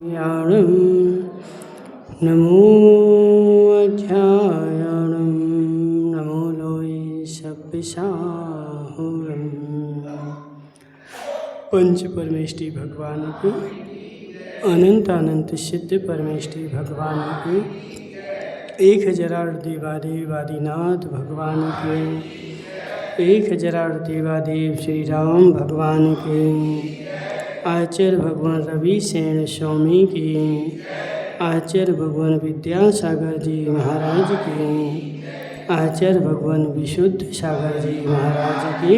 याणं नमो अध्यायणं नमो लोय सब्बिसाहुरं। पंच परमेष्टि भगवान को अनंत अनंत सिद्ध परमेष्टि भगवान को 1008 देवादेवादिनाथ भगवान के 1008 देवादेव श्री राम भगवान के आचार्य भगवान रवि सेन स्वामी की आचार्य भगवान विद्यासागर जी महाराज की आचार्य भगवान विशुद्ध सागर जी महाराज की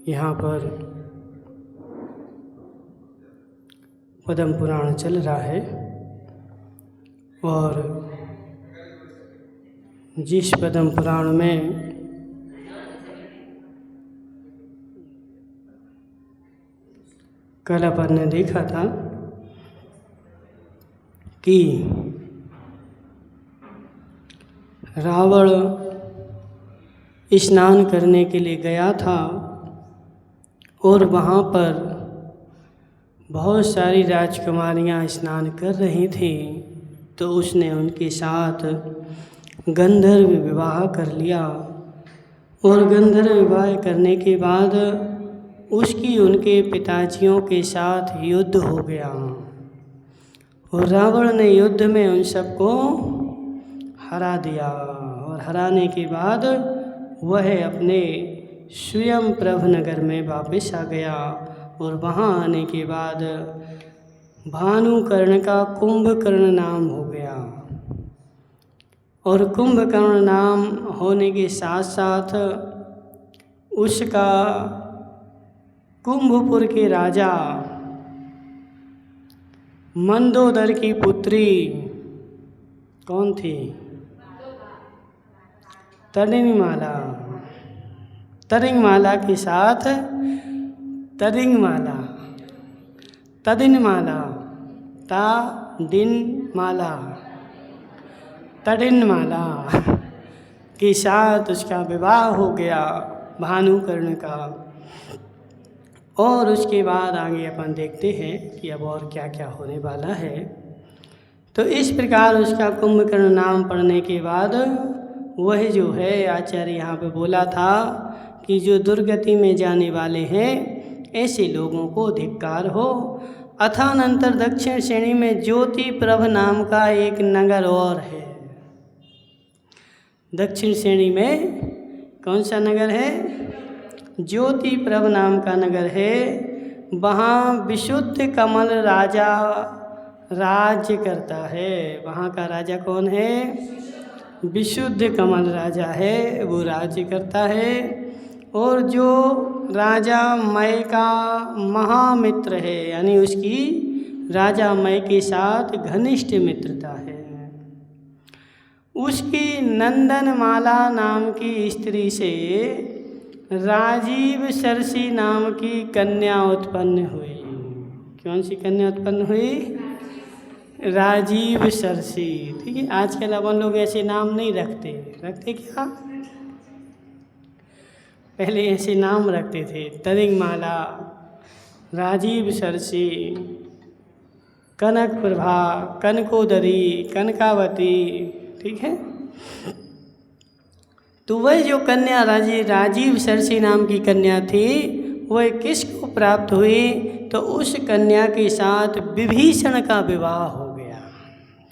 यहाँ पर पद्म पुराण चल रहा है और जिस पद्म पुराण में कल अपन ने देखा था कि रावण स्नान करने के लिए गया था और वहाँ पर बहुत सारी राजकुमारियाँ स्नान कर रही थीं, तो उसने उनके साथ गंधर्व विवाह कर लिया और गंधर्व विवाह करने के बाद उसकी उनके पिताजियों के साथ युद्ध हो गया और रावण ने युद्ध में उन सबको हरा दिया और हराने के बाद वह अपने स्वयं प्रभनगर में वापस आ गया और वहाँ आने के बाद भानुकर्ण का कुंभकर्ण नाम हो गया और कुंभकर्ण नाम होने के साथ साथ उसका कुंभपुर के राजा मंदोदर की पुत्री कौन थी? तरिंगमाला। तरिंगमाला के साथ तरिंगमाला तदिनमाला तादिनमाला तडिनमाला के साथ उसका विवाह हो गया भानुकर्ण का। और उसके बाद आगे अपन देखते हैं कि अब और क्या क्या होने वाला है। तो इस प्रकार उसका कुंभकर्ण नाम पढ़ने के बाद वह जो है आचार्य यहाँ पे बोला था कि जो दुर्गति में जाने वाले हैं ऐसे लोगों को धिक्कार हो। अथानंतर दक्षिण श्रेणी में ज्योति प्रभ नाम का एक नगर और है। दक्षिण श्रेणी में कौन सा नगर है? ज्योति प्रभ नाम का नगर है। वहाँ विशुद्ध कमल राजा राज्य करता है। वहाँ का राजा कौन है? विशुद्ध कमल राजा है, वो राज्य करता है। और जो राजा मय का महामित्र है, यानी उसकी राजा मय के साथ घनिष्ठ मित्रता है। उसकी नंदनमाला नाम की स्त्री से राजीव सरसी नाम की कन्या उत्पन्न हुई। कौन सी कन्या उत्पन्न हुई? राजीव सरसी। ठीक है, आजकल अपन लोग ऐसे नाम नहीं रखते। रखते क्या? पहले ऐसे नाम रखते थे। तरिंगमाला, राजीव सरसी, कनक प्रभा, कनकोदरी, कनकावती। ठीक है, तो वह जो कन्या राजीव सरसी नाम की कन्या थी, वह किसको प्राप्त हुई? तो उस कन्या के साथ विभीषण का विवाह हो गया।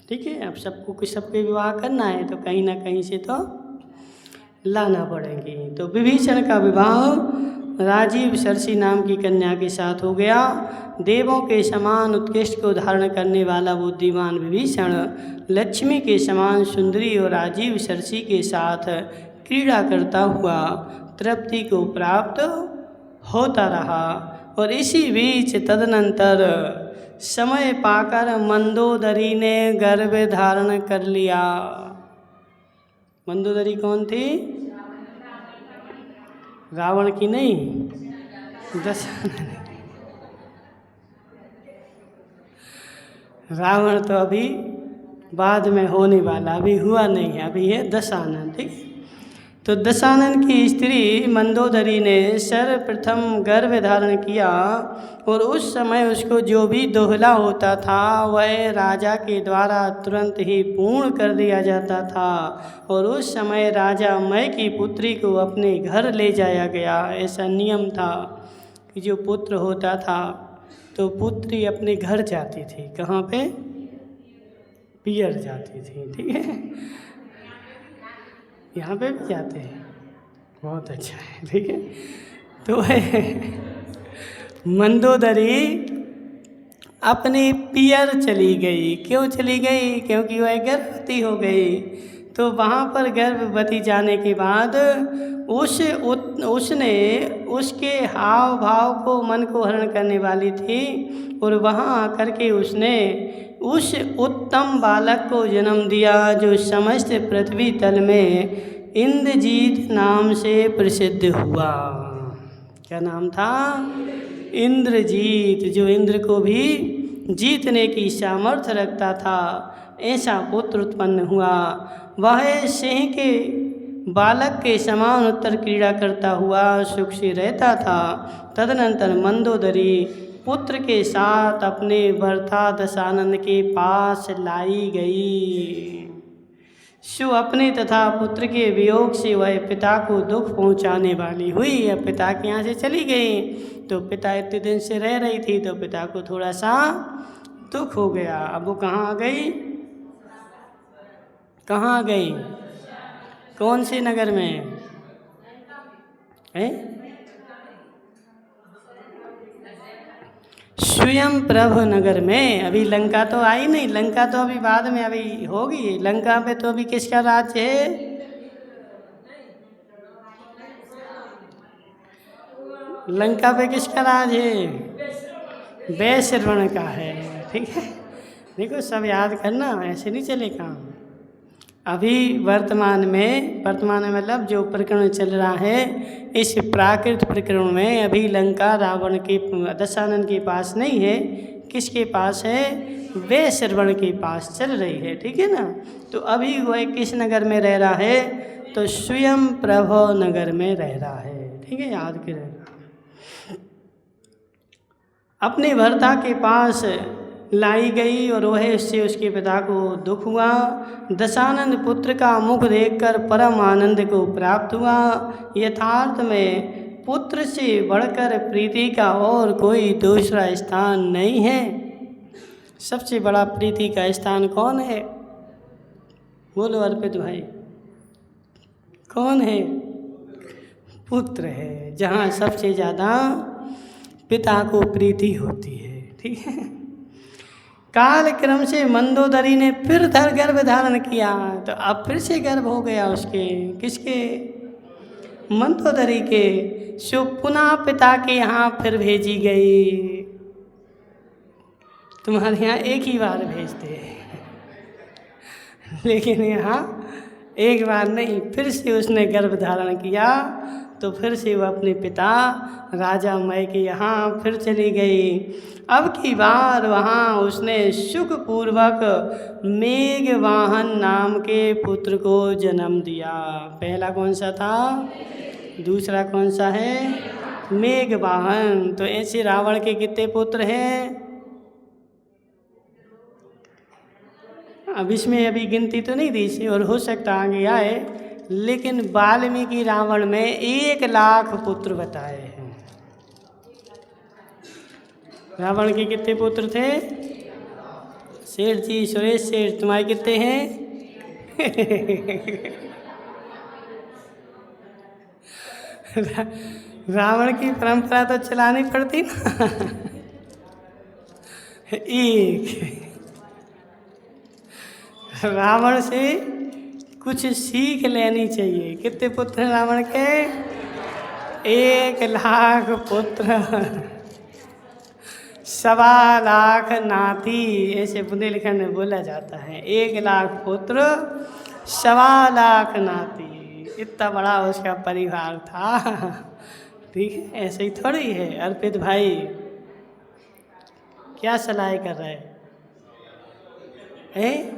ठीक है, अब सबके विवाह करना है तो कहीं ना कहीं से तो लाना पड़ेगी। तो विभीषण का विवाह राजीव सरसी नाम की कन्या के साथ हो गया। देवों के समान उत्कृष्ट को धारण करने वाला बुद्धिमान विभीषण लक्ष्मी के समान सुंदरी और राजीव सरसी के साथ क्रीड़ा करता हुआ तृप्ति को प्राप्त होता रहा। और इसी बीच तदनंतर समय पाकर मंदोदरी ने गर्भ धारण कर लिया। मंदोदरी कौन थी? रावण की नहीं, रावण तो अभी बाद में होने वाला, अभी हुआ नहीं है, अभी है दशानन। ठीक, तो दशानन की स्त्री मंदोदरी ने सर्वप्रथम गर्भ धारण किया और उस समय उसको जो भी दोहला होता था वह राजा के द्वारा तुरंत ही पूर्ण कर दिया जाता था। और उस समय राजा मय की पुत्री को अपने घर ले जाया गया। ऐसा नियम था कि जो पुत्र होता था तो पुत्री अपने घर जाती थी। कहाँ पे? पियर जाती थी। ठीक है, यहाँ पे भी जाते हैं, बहुत अच्छा है। ठीक है, तो मंदोदरी अपनी पियर चली गई। क्यों चली गई? क्योंकि वह गर्भवती हो गई। तो वहाँ पर गर्भवती जाने के बाद उसने उसके हाव भाव को मन को हरण करने वाली थी और वहाँ आकर के उसने उस उत्तम बालक को जन्म दिया जो समस्त पृथ्वी तल में इंद्रजीत नाम से प्रसिद्ध हुआ। क्या नाम था? इंद्रजीत, जो इंद्र को भी जीतने की सामर्थ्य रखता था। ऐसा पुत्र उत्पन्न हुआ। वह सिंह के बालक के समान उत्तर क्रीड़ा करता हुआ सुख से रहता था। तदनंतर मंदोदरी पुत्र के साथ अपने भर्ता दशानन के पास लाई गई। सो अपने तथा पुत्र के वियोग से वह पिता को दुख पहुंचाने वाली हुई। अब पिता के यहाँ से चली गई तो पिता इतने दिन से रह रही थी तो पिता को थोड़ा सा दुख हो गया। अब वो कहाँ आ गई? कहाँ आ गई? कौन से नगर में है? स्वयं प्रभ नगर में। अभी लंका तो आई नहीं, लंका तो अभी बाद में अभी होगी। लंका पे तो अभी किसका राज्य है? लंका पे किसका राज है? वैश्रवण का है। ठीक है, देखो सब याद करना, ऐसे नहीं चले काम। अभी वर्तमान में मतलब जो प्रकरण चल रहा है इस प्राकृत प्रकरण में अभी लंका रावण के दशानन के पास नहीं है। किसके पास है? वैश्रवण के पास चल रही है। ठीक है ना। तो अभी वह किस नगर में रह रहा है? तो स्वयं प्रभ नगर में रह रहा है। ठीक है, याद करेगा। अपने भर्ता के पास लाई गई और वह इससे उसके पिता को दुख हुआ। दशानन पुत्र का मुख देखकर परम आनंद को प्राप्त हुआ। यथार्थ में पुत्र से बढ़कर प्रीति का और कोई दूसरा स्थान नहीं है। सबसे बड़ा प्रीति का स्थान कौन है? बोलो अर्पित भाई, कौन है? पुत्र है, जहाँ सबसे ज़्यादा पिता को प्रीति होती है। ठीक है। काल क्रम से मंदोदरी ने फिर गर्भ धारण किया। तो अब फिर से गर्भ हो गया उसके। किसके? मंदोदरी के। सो पुनः पिता के यहाँ फिर भेजी गई। तुम्हारे यहाँ एक ही बार भेजते हैं लेकिन यहाँ एक बार नहीं, फिर से उसने गर्भ धारण किया। तो फिर से वो अपने पिता राजा मय के यहाँ फिर चली गई। अब की बार वहाँ उसने सुखपूर्वक मेघवाहन नाम के पुत्र को जन्म दिया। पहला कौन सा था? दूसरा कौन सा है? मेघवाहन। तो ऐसे रावण के कितने पुत्र हैं? अब इसमें अभी गिनती तो नहीं दी थी और हो सकता आगे आए, लेकिन वाल्मीकि रावण में 1,00,000 पुत्र बताए हैं। रावण के कितने पुत्र थे? सेठ जी, सुरेश सेठ, तुम्हारे कितने हैं? रावण की परंपरा तो चलानी पड़ती ना। एक रावण से कुछ सीख लेनी चाहिए। कितने पुत्र हैं रावण के? 1,00,000 पुत्र, 1,25,000 नाती, ऐसे बुंदेलखंड में बोला जाता है। 1,00,000 पुत्र, 1,25,000 नाती। इतना बड़ा उसका परिवार था। ठीक है, ऐसे ही थोड़ी है। अर्पित भाई क्या सलाह कर रहे हैं?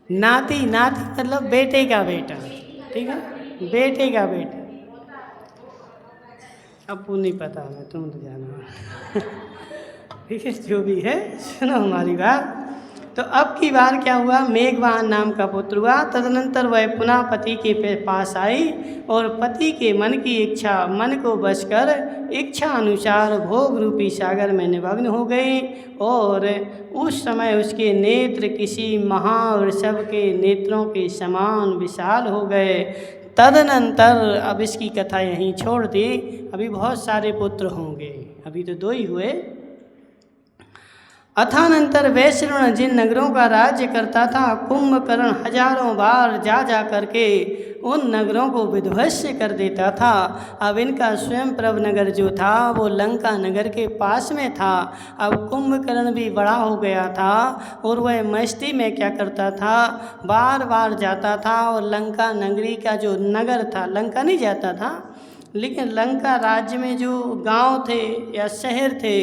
नाती, नाती मतलब बेटे का बेटा, ठीक है, बेटे का बेटा। अब वो नहीं पता हमें, तुम तो जानो। ठीक है, जो भी है सुनो हमारी बात। तो अब की बार क्या हुआ, मेघवान नाम का पुत्र हुआ। तदनंतर वह पुनः पति के पास आई और पति के मन की इच्छा, मन को बस कर इच्छा अनुसार भोग रूपी सागर में निमग्न हो गई। और उस समय उसके नेत्र किसी महावृषभ के नेत्रों के समान विशाल हो गए। तदनंतर, अब इसकी कथा यहीं छोड़ दी, अभी बहुत सारे पुत्र होंगे, अभी तो 2 ही हुए। अथानंतर वैश्रवण जिन नगरों का राज्य करता था, कुंभकर्ण हजारों बार जा जा करके उन नगरों को विध्वंस कर देता था। अब इनका स्वयं प्रभ नगर जो था वो लंका नगर के पास में था। अब कुंभकर्ण भी बड़ा हो गया था और वह मस्ती में क्या करता था, बार बार जाता था और लंका नगरी का जो नगर था, लंका नहीं जाता था लेकिन लंका राज्य में जो गांव थे या शहर थे,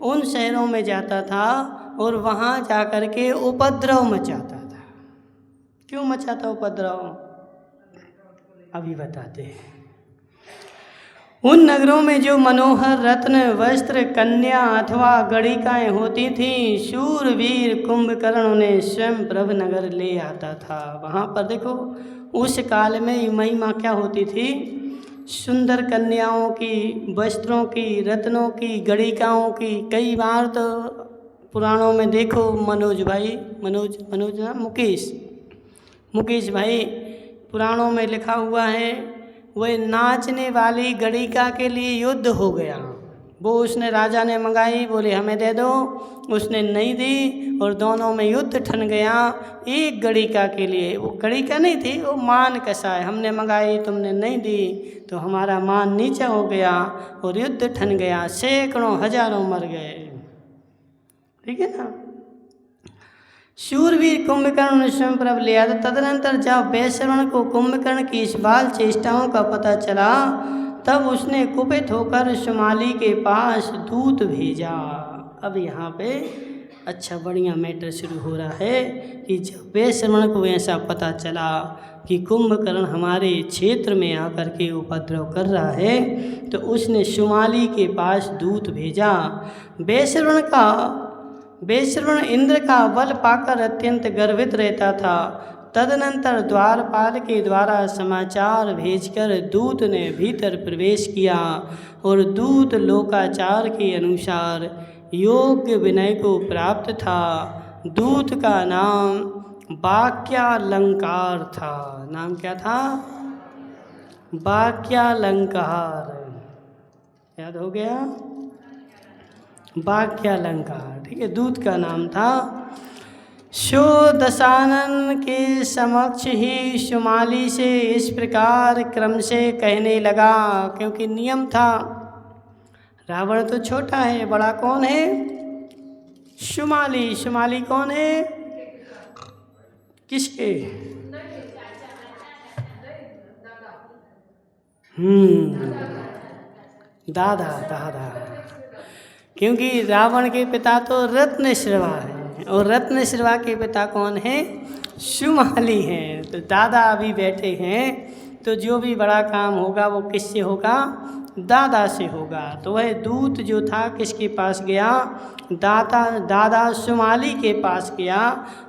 उन शहरों में जाता था और वहाँ जा कर के उपद्रव मचाता था। क्यों मचाता उपद्रव, अभी बताते हैं। उन नगरों में जो मनोहर रत्न, वस्त्र, कन्या अथवा गणिकाएँ होती थीं, शूरवीर कुंभकर्ण उन्हें स्वयं प्रभ नगर ले आता था। वहाँ पर देखो उस काल में महिमा क्या होती थी, सुंदर कन्याओं की, वस्त्रों की, रत्नों की, गणिकाओं की। कई बार तो पुराणों में देखो, मनोज भाई, मनोज ना, मुकेश भाई, पुराणों में लिखा हुआ है वह नाचने वाली गणिका के लिए युद्ध हो गया। वो उसने, राजा ने मंगाई, बोले हमें दे दो, उसने नहीं दी और दोनों में युद्ध ठन गया एक गणिका के लिए। वो गणिका नहीं थी, वो मान कसा है, हमने मंगाई तुमने नहीं दी तो हमारा मान नीचा हो गया और युद्ध ठन गया, सैकड़ों हजारों मर गए। ठीक है ना। शूरवीर कुंभकर्ण ने स्वयं प्रभ लिया था। तदनंतर जब वैश्रवण को कुंभकर्ण की इस बाल चेष्टाओं का पता चला, तब उसने कुपित होकर शुमाली के पास दूत भेजा। अब यहाँ पे अच्छा बढ़िया मैटर शुरू हो रहा है कि जब वैश्रवण को ऐसा पता चला कि कुंभकर्ण हमारे क्षेत्र में आकर के उपद्रव कर रहा है, तो उसने शुमाली के पास दूत भेजा। वैश्रवण इंद्र का बल पाकर अत्यंत गर्वित रहता था। तदनंतर द्वारपाल के द्वारा समाचार भेजकर दूत ने भीतर प्रवेश किया और दूत लोकाचार के अनुसार योग्य विनय को प्राप्त था। दूत का नाम वाक्यालंकार था। नाम क्या था? वाक्यालंकार। याद हो गया? वाक्यालंकार, ठीक है, दूत का नाम था। शो दशानन के समक्ष ही शुमाली से इस प्रकार क्रम से कहने लगा, क्योंकि नियम था, रावण तो छोटा है, बड़ा कौन है? शुमाली। शुमाली कौन है? किसके? दादा। क्योंकि रावण के पिता तो रत्नश्रवा है और रत्नश्रवा के पिता कौन है? शुमाली हैं। तो दादा अभी बैठे हैं, तो जो भी बड़ा काम होगा वो किससे होगा? दादा से होगा। तो वह दूत जो था किसके पास गया? दादा शुमाली के पास गया।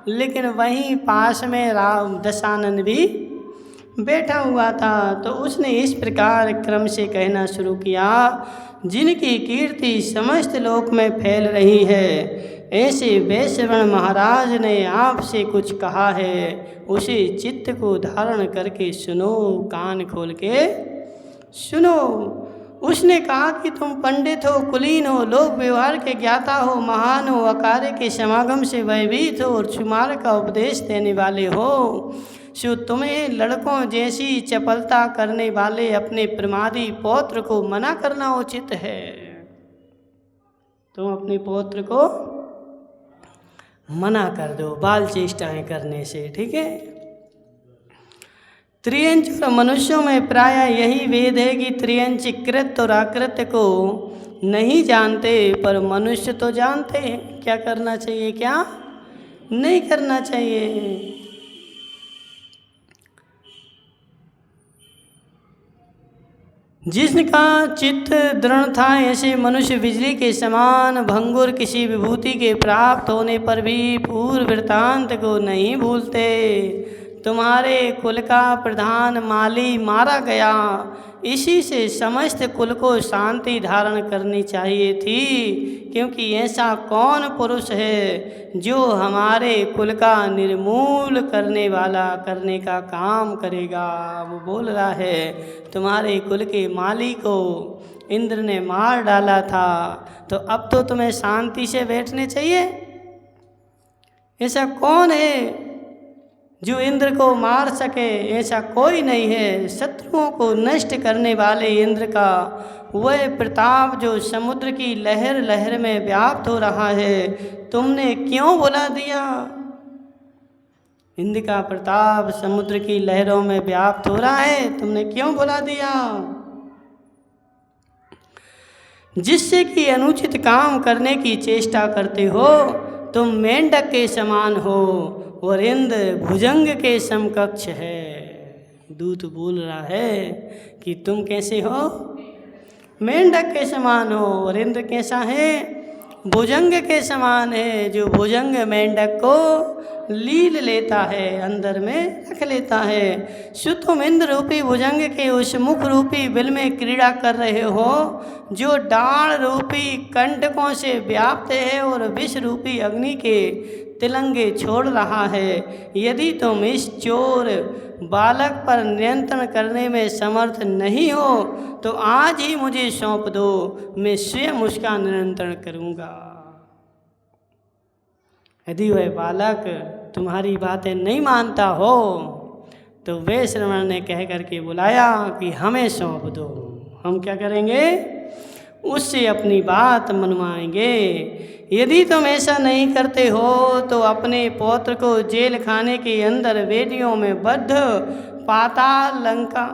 लेकिन वहीं पास में दशानन भी बैठा हुआ था। तो उसने इस प्रकार क्रम से कहना शुरू किया, जिनकी कीर्ति समस्त लोक में फैल रही है, ऐसे वैश्रवण महाराज ने आपसे कुछ कहा है, उसे चित्त को धारण करके सुनो, कान खोल के सुनो। उसने कहा कि तुम पंडित हो, कुलीन हो, लोक व्यवहार के ज्ञाता हो, महान हो, अकार्य के समागम से भयभीत हो और सुमार का उपदेश देने वाले हो। सो तुम्हें लड़कों जैसी चपलता करने वाले अपने प्रमादी पौत्र को मना करना उचित है। तुम अपने पौत्र को मना कर दो बाल चेष्टाएं करने से, ठीक है। त्रियंच और मनुष्यों में प्रायः यही वेद है कि त्रियंच कृत्य और अकृत्य को नहीं जानते, पर मनुष्य तो जानते हैं क्या करना चाहिए, क्या नहीं करना चाहिए। जिसका चित्त दृढ़ था, ऐसे मनुष्य बिजली के समान भंगुर किसी विभूति के प्राप्त होने पर भी पूर्व वृत्तांत को नहीं भूलते। तुम्हारे कुल का प्रधान माली मारा गया, इसी से समस्त कुल को शांति धारण करनी चाहिए थी, क्योंकि ऐसा कौन पुरुष है जो हमारे कुल का निर्मूल करने का काम करेगा। वो बोल रहा है तुम्हारे कुल के माली को इंद्र ने मार डाला था, तो अब तो तुम्हें शांति से बैठने चाहिए। ऐसा कौन है जो इंद्र को मार सके? ऐसा कोई नहीं है। शत्रुओं को नष्ट करने वाले इंद्र का वह प्रताप जो समुद्र की लहर लहर में व्याप्त हो रहा है, तुमने क्यों भुला दिया? इंद्र का प्रताप समुद्र की लहरों में व्याप्त हो रहा है, तुमने क्यों भुला दिया? जिससे कि अनुचित काम करने की चेष्टा करते हो, तुम मेंढक के समान हो और इंद्र भुजंग के समकक्ष है। दूत बोल रहा है कि तुम कैसे हो? मेंढक के समान हो, और इंद्र कैसा है? भुजंग के समान है, जो भुजंग मेंढक को लील लेता है, अंदर में रख लेता है। सो तुम इंद्र रूपी भुजंग के उस मुख रूपी बिल में क्रीड़ा कर रहे हो, जो डाढ़ रूपी कंटकों से व्याप्त है और विष रूपी अग्नि के तिलंगे छोड़ रहा है। यदि तुम इस चोर बालक पर नियंत्रण करने में समर्थ नहीं हो, तो आज ही मुझे सौंप दो, मैं स्वयं उसका नियंत्रण करूँगा। यदि वह बालक तुम्हारी बातें नहीं मानता हो, तो वे श्रवण ने कह करके बुलाया कि हमें सौंप दो, हम क्या करेंगे? उससे अपनी बात मनवाएंगे। यदि तुम ऐसा नहीं करते हो, तो अपने पौत्र को जेल खाने के अंदर बेड़ियों में बद्ध पाताल लंका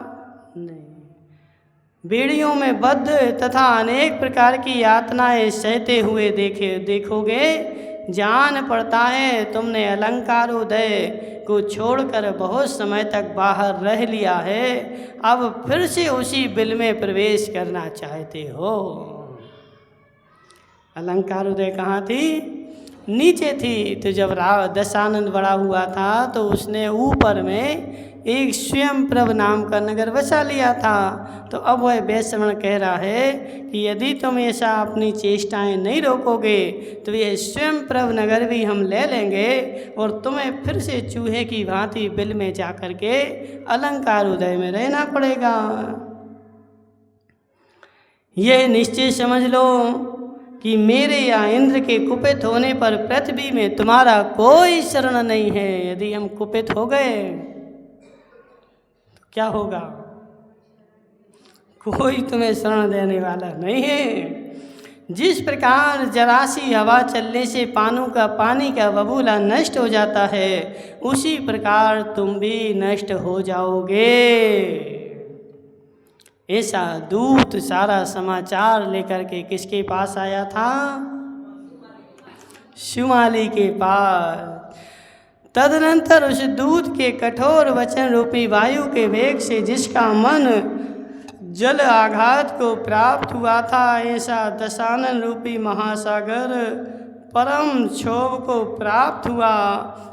बेड़ियों में बद्ध तथा अनेक प्रकार की यातनाएं सहते हुए देखोगे। जान पड़ता है तुमने अलंकारोदय को छोड़कर बहुत समय तक बाहर रह लिया है, अब फिर से उसी बिल में प्रवेश करना चाहते हो। अलंकारोदय कहाँ थी? नीचे थी। तो जब दशानंद बड़ा हुआ था, तो उसने ऊपर में एक स्वयं प्रभ नाम का नगर बसा लिया था। तो अब वह वैश्रवण कह रहा है कि यदि तुम ऐसा अपनी चेष्टाएं नहीं रोकोगे, तो ये स्वयं प्रभ नगर भी हम ले लेंगे और तुम्हें फिर से चूहे की भांति बिल में जा कर के अलंकारोदय में रहना पड़ेगा। यह निश्चय समझ लो कि मेरे या इंद्र के कुपित होने पर पृथ्वी में तुम्हारा कोई शरण नहीं है। यदि हम कुपित हो गए तो क्या होगा? कोई तुम्हें शरण देने वाला नहीं है। जिस प्रकार जरासी हवा चलने से पानी का बबूला नष्ट हो जाता है, उसी प्रकार तुम भी नष्ट हो जाओगे। ऐसा दूत सारा समाचार लेकर के किसके पास आया था? शुमाली के पास। तदनंतर उस दूत के कठोर वचन रूपी वायु के वेग से जिसका मन जल आघात को प्राप्त हुआ था, ऐसा दशानन रूपी महासागर परम क्षोभ को प्राप्त हुआ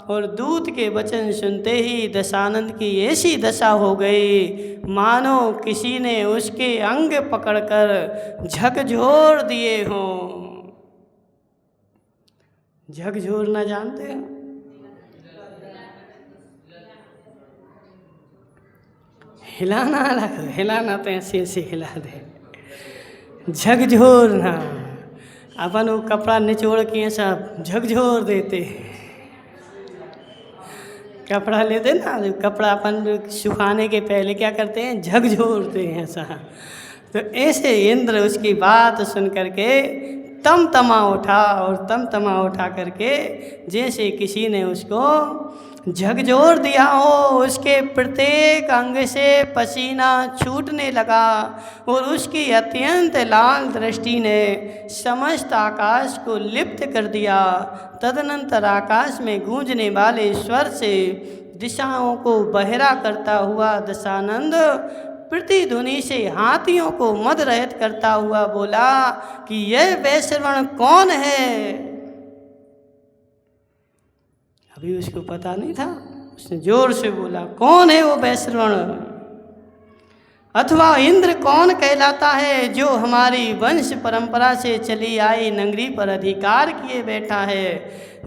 और दूत के वचन सुनते ही दशानंद की ऐसी दशा हो गई मानो किसी ने उसके अंग पकड़कर झकझोर दिए हों। झकझोरना जानते हो? हिलाना तो ऐसे हिला दे। झकझोरना, अपन वो कपड़ा निचोड़ के ऐसा झकझोर देते। कपड़ा लेते ना, कपड़ा अपन सुखाने के पहले क्या करते हैं? झकझोरते हैं ऐसा। तो ऐसे इंद्र उसकी बात सुन करके तमा उठा और तमा उठा करके जैसे किसी ने उसको झकझोर दिया हो, उसके प्रत्येक अंग से पसीना छूटने लगा और उसकी अत्यंत लाल दृष्टि ने समस्त आकाश को लिप्त कर दिया। तदनंतर आकाश में गूंजने वाले स्वर से दिशाओं को बहरा करता हुआ दशानंद प्रतिध्वनि से हाथियों को मदरहित करता हुआ बोला कि यह वैश्रवण कौन है। अभी उसको पता नहीं था, उसने जोर से बोला कौन है वो वैश्रवण, अथवा इंद्र कौन कहलाता है जो हमारी वंश परंपरा से चली आई नगरी पर अधिकार किए बैठा है।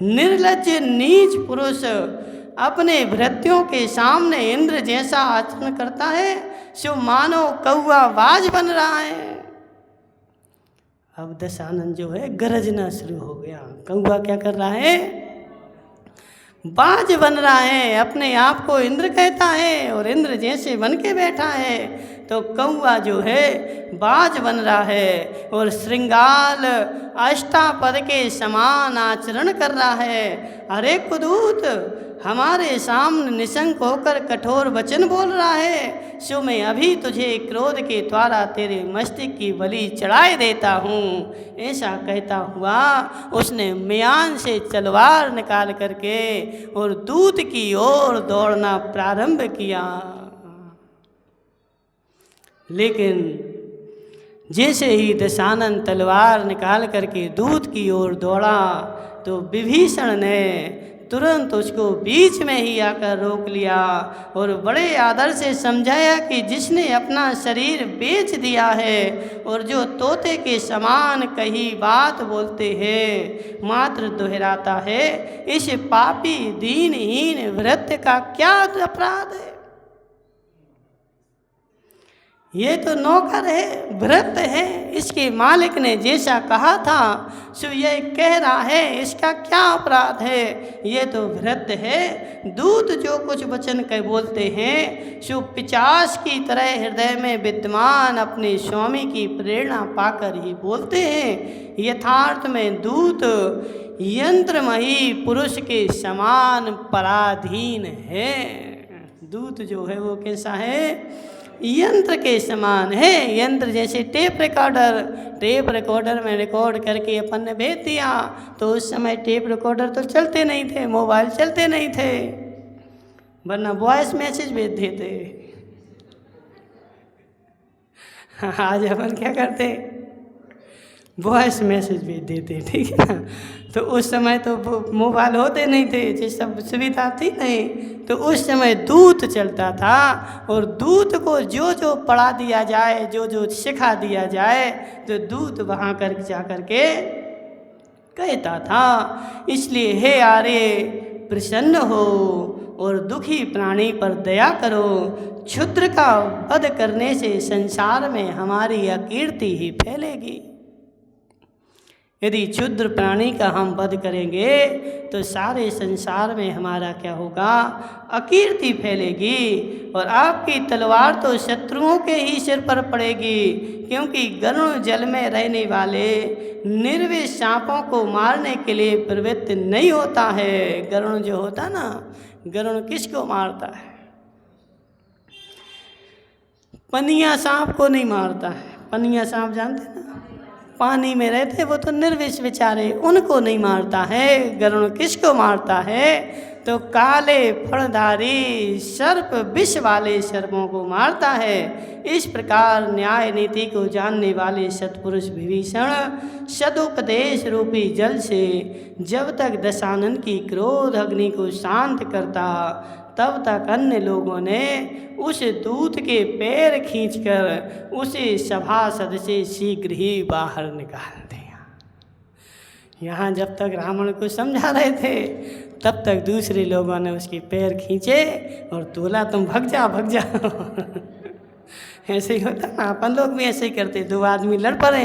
निर्लज्ज नीच पुरुष अपने भृत्यों के सामने इंद्र जैसा आचरण करता है, सो मानो कौवा बाज बन रहा है। अब दशानन जो है गरजना शुरू हो गया। कौवा क्या कर रहा है? बाज बन रहा है, अपने आप को इंद्र कहता है और इंद्र जैसे बन के बैठा है। तो कौवा जो है बाज बन रहा है और श्रृंगाल अष्टापद के समान आचरण कर रहा है। अरे कुदूत, हमारे सामने निशंक होकर कठोर वचन बोल रहा है, सो मैं अभी तुझे क्रोध के द्वारा तेरे मस्तिष्क की बलि चढ़ाए देता हूँ। ऐसा कहता हुआ उसने म्यान से तलवार निकाल करके और दूत की ओर दौड़ना प्रारंभ किया। लेकिन जैसे ही दशानन तलवार निकाल करके दूत की ओर दौड़ा तो विभीषण ने तुरंत उसको बीच में ही आकर रोक लिया और बड़े आदर से समझाया कि जिसने अपना शरीर बेच दिया है और जो तोते के समान कही बात बोलते हैं मात्र दोहराता है, इस पापी दीनहीन भृत्य का क्या अपराध है। ये तो नौकर है, भृत्य है, इसके मालिक ने जैसा कहा था सो ये कह रहा है, इसका क्या अपराध है। ये तो भृत्य है। दूत जो कुछ वचन कह बोलते हैं सो पिशाच की तरह हृदय में विद्यमान अपने स्वामी की प्रेरणा पाकर ही बोलते हैं। यथार्थ में दूत यंत्रमयी पुरुष के समान पराधीन है। दूत जो है वो कैसा है? यंत्र के समान है। यंत्र जैसे टेप रिकॉर्डर में रिकॉर्ड करके अपन ने भेज दिया, तो उस समय टेप रिकॉर्डर तो चलते नहीं थे, मोबाइल चलते नहीं थे, वरना वॉइस मैसेज भेज देते। आज अपन क्या करते? वॉइस मैसेज भेज देते, ठीक है ना। तो उस समय तो मोबाइल होते नहीं थे, ये सब सुविधा थी नहीं, तो उस समय दूत चलता था और दूत को जो जो पढ़ा दिया जाए, जो जो सिखा दिया जाए, तो दूत वहाँ कर जा कर के कहता था। इसलिए हे आर्य, प्रसन्न हो और दुखी प्राणी पर दया करो। क्षुद्र का वध करने से संसार में हमारी अकीर्ति ही फैलेगी। यदि क्षुद्र प्राणी का हम वध करेंगे तो सारे संसार में हमारा क्या होगा? अकीर्ति फैलेगी और आपकी तलवार तो शत्रुओं के ही सिर पर पड़ेगी, क्योंकि गरुण जल में रहने वाले निर्विष सांपों को मारने के लिए प्रवृत्त नहीं होता है। गरुण जो होता ना, गरुण किसको मारता है? पनिया सांप को नहीं मारता है। पनिया सांप जानते ना, पानी में रहते, वो तो निर्विष बेचारे, उनको नहीं मारता है। गरुण किसको मारता है? तो काले फणधारी सर्प विष वाले सर्पों को मारता है। इस प्रकार न्याय नीति को जानने वाले सत्पुरुष विभीषण सदुपदेश रूपी जल से जब तक दशानन की क्रोध अग्नि को शांत करता, तब तक अन्य लोगों ने उस दूत के पैर खींचकर उसे सभासद से शीघ्र ही बाहर निकाल दिया। यहाँ जब तक रावण को समझा रहे थे, तब तक दूसरे लोगों ने उसके पैर खींचे और तोला, तुम भग जा भग जा। ऐसे ही होता ना, अपन लोग भी ऐसे ही करते। दो आदमी लड़ पड़े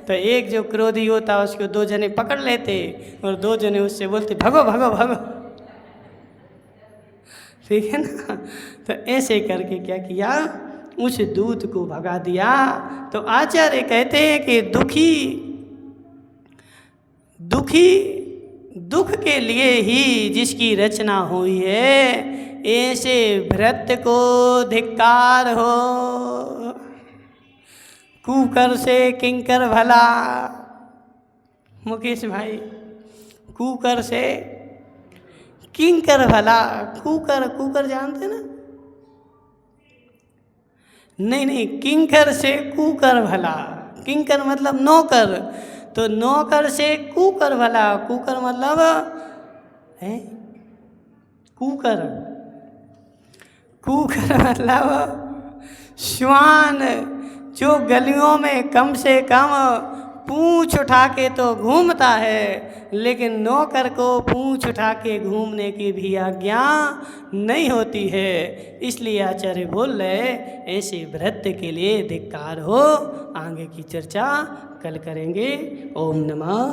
तो एक जो क्रोधी होता उसको दो जने पकड़ लेते और दो जने उससे बोलते भगो भगो भगो, ठीक है ना। तो ऐसे करके क्या किया? उस दूत को भगा दिया। तो आचार्य कहते हैं कि दुख के लिए ही जिसकी रचना हुई है, ऐसे भृत्य को धिक्कार हो। कुकर से किंकर भला। मुकेश भाई, कुकर से किंकर भला। कुकर जानते ना, नहीं नहीं, किंकर से कुकर भला। किंकर मतलब नौकर, तो नौकर से कुकर भला। कुकर मतलब है कुकर, कुकर मतलब श्वान, जो गलियों में कम से कम पूंछ उठा के तो घूमता है, लेकिन नौकर को पूंछ उठा के घूमने की भी आज्ञा नहीं होती है। इसलिए आचार्य बोल रहे ऐसे भृत्य के लिए धिक्कार हो। आगे की चर्चा कल करेंगे। ओम नमः